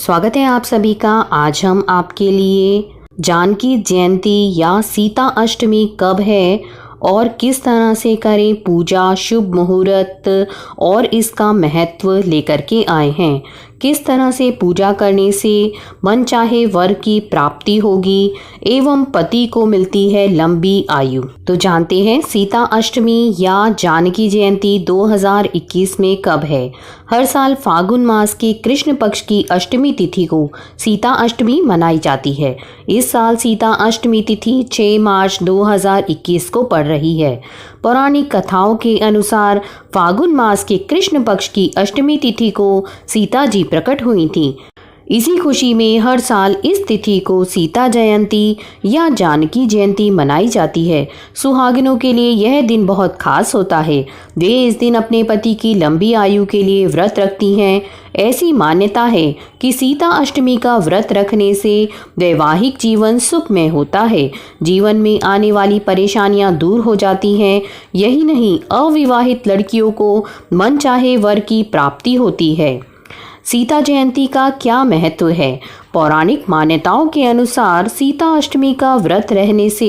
स्वागत है आप सभी का। आज हम आपके लिए जानकी जयंती या सीता अष्टमी कब है और किस तरह से करें पूजा, शुभ मुहूर्त और इसका महत्व लेकर के आए हैं। किस तरह से पूजा करने से मन चाहे वर की प्राप्ति होगी एवं पति को मिलती है लंबी आयु। तो जानते हैं सीता अष्टमी या जानकी जयंती 2021 में कब है। हर साल फागुन मास के कृष्ण पक्ष की अष्टमी तिथि को सीता अष्टमी मनाई जाती है। इस साल सीता अष्टमी तिथि 6 मार्च 2021 को पड़ रही है। पौराणिक कथाओं के अनुसार फागुन मास के कृष्ण पक्ष की अष्टमी तिथि को सीता जी प्रकट हुई थी। इसी खुशी में हर साल इस तिथि को सीता जयंती या जानकी जयंती मनाई जाती है। सुहागिनों के लिए यह दिन बहुत खास होता है। वे इस दिन अपने पति की लंबी आयु के लिए व्रत रखती हैं। ऐसी मान्यता है कि सीता अष्टमी का व्रत रखने से वैवाहिक जीवन सुखमय होता है। जीवन में आने वाली परेशानियां दूर हो जाती हैं। यही नहीं, अविवाहित लड़कियों को मनचाहे वर की प्राप्ति होती है। सीता जयंती का क्या महत्व है। पौराणिक मान्यताओं के अनुसार सीता अष्टमी का व्रत रहने से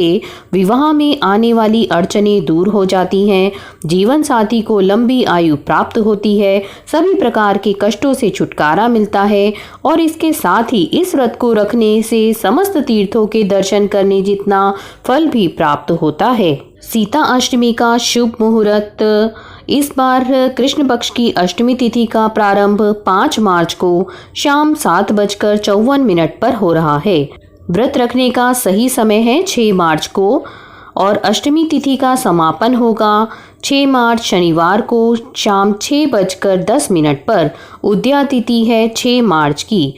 विवाह में आने वाली अड़चनें दूर हो जाती हैं। जीवन साथी को लंबी आयु प्राप्त होती है। सभी प्रकार के कष्टों से छुटकारा मिलता है और इसके साथ ही इस व्रत को रखने से समस्त तीर्थों के दर्शन करने जितना फल भी प्राप्त होता है। सीता अष्टमी का शुभ मुहूर्त। इस बार कृष्ण पक्ष की अष्टमी तिथि का प्रारंभ 5 मार्च को शाम 7:54 पर हो रहा है। व्रत रखने का सही समय है 6 मार्च को और अष्टमी तिथि का समापन होगा 6 मार्च शनिवार को शाम 6:10 पर। उद्या तिथि है 6 मार्च की।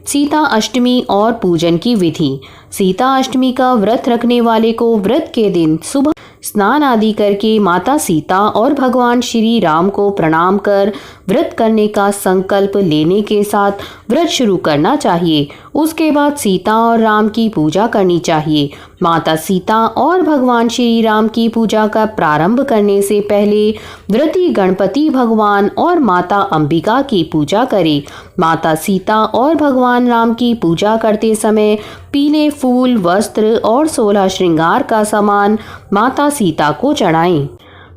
सीता अष्टमी और पूजन की विधि। सीता अष्टमी का व्रत रखने वाले को व्रत के दिन सुबह स्नान आदि करके माता सीता और भगवान श्री राम को प्रणाम कर व्रत करने का संकल्प लेने के साथ व्रत शुरू करना चाहिए। उसके बाद सीता और राम की पूजा करनी चाहिए। माता सीता और भगवान श्री राम की पूजा का प्रारंभ करने से पहले व्रती गणपति भगवान और माता अंबिका की पूजा करें। माता सीता और भगवान राम की पूजा करते समय पीले फूल, वस्त्र और 16 श्रृंगार का सामान माता सीता को चढ़ाएं।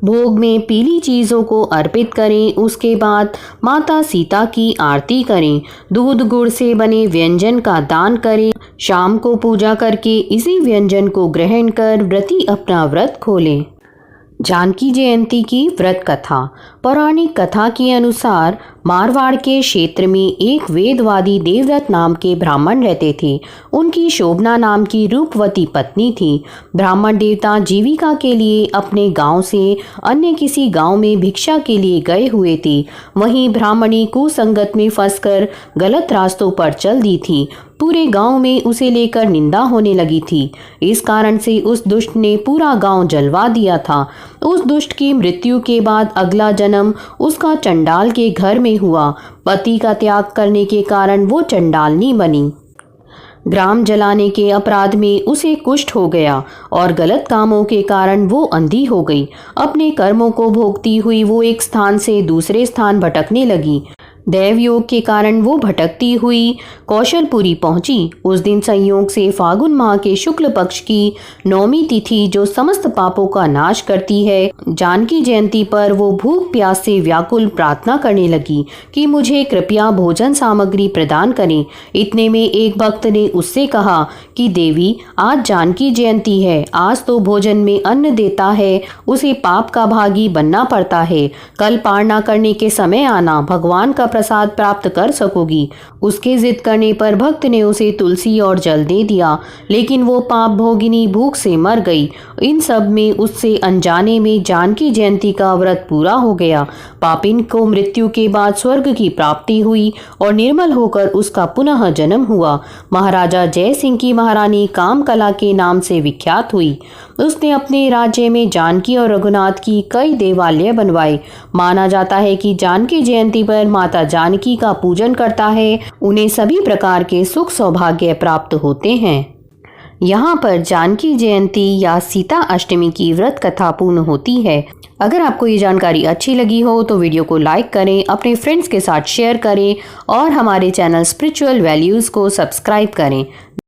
भोग में पीली चीज़ों को अर्पित करें। उसके बाद माता सीता की आरती करें। दूध गुड़ से बने व्यंजन का दान करें। शाम को पूजा करके इसी व्यंजन को ग्रहण कर व्रती अपना व्रत खोलें। जानकी जयंती की व्रत कथा। पौराणिक कथा के अनुसार मारवाड़ के क्षेत्र में एक वेदवादी देवव्रत नाम के ब्राह्मण रहते थे। उनकी शोभना नाम की रूपवती पत्नी थी। ब्राह्मण देवता जीविका के लिए अपने गांव से अन्य किसी गांव में भिक्षा के लिए गए हुए थे। वहीं ब्राह्मणी कुसंगत में फंसकर गलत रास्तों पर चल दी थी। पूरे गांव में उसे लेकर निंदा होने लगी थी। इस कारण से उस दुष्ट ने पूरा गांव जलवा दिया था। उस दुष्ट की मृत्यु के बाद अगला जन्म उसका चंडाल के घर में हुआ। पति का त्याग करने के कारण वो चंडालनी बनी। ग्राम जलाने के अपराध में उसे कुष्ठ हो गया और गलत कामों के कारण वो अंधी हो गई। अपने कर्मों को भोगती हुई वो एक स्थान से दूसरे स्थान भटकने लगी। दैव योग के कारण वो भटकती हुई कौशलपुरी पहुंची। उस दिन संयोग से फागुन माह के शुक्ल पक्ष की 9वीं तिथि जो समस्त पापों का नाश करती है, जानकी जयंती पर वो भूख प्यास से व्याकुल प्रार्थना करने लगी कि मुझे कृपया भोजन सामग्री प्रदान करें। इतने में एक भक्त ने उससे कहा कि देवी, आज जानकी जयंती है। आज तो भोजन में अन्न देता है उसे पाप का भागी बनना पड़ता है। कल पारणा करने के समय आना, भगवान का प्रसाद प्राप्त कर सकोगी। उसके जिद करने पर भक्त ने उसे तुलसी और जल दे दिया, लेकिन वो पाप भोगिनी भूख से मर गई। इन सब में उससे अनजाने में जानकी जयंती का व्रत पूरा हो गया। पापिन को मृत्यु के बाद स्वर्ग की प्राप्ति हुई और निर्मल होकर उसका पुनः जन्म हुआ। महाराजा जय सिंह की महारानी कामकला के नाम से विख्यात हुई। उसने अपने राज्य में जानकी और रघुनाथ की कई देवालय बनवाए। माना जाता है कि जानकी जयंती पर माता जानकी का पूजन करता है, उन्हें सभी प्रकार के सुख सौभाग्य प्राप्त होते हैं। यहाँ पर जानकी जयंती या सीता अष्टमी की व्रत कथा पूर्ण होती है। अगर आपको ये जानकारी अच्छी लगी हो तो वीडियो को लाइक करें, अपने फ्रेंड्स के साथ शेयर करें और हमारे चैनल स्पिरिचुअल वैल्यूज़ को सब्सक्राइब करें।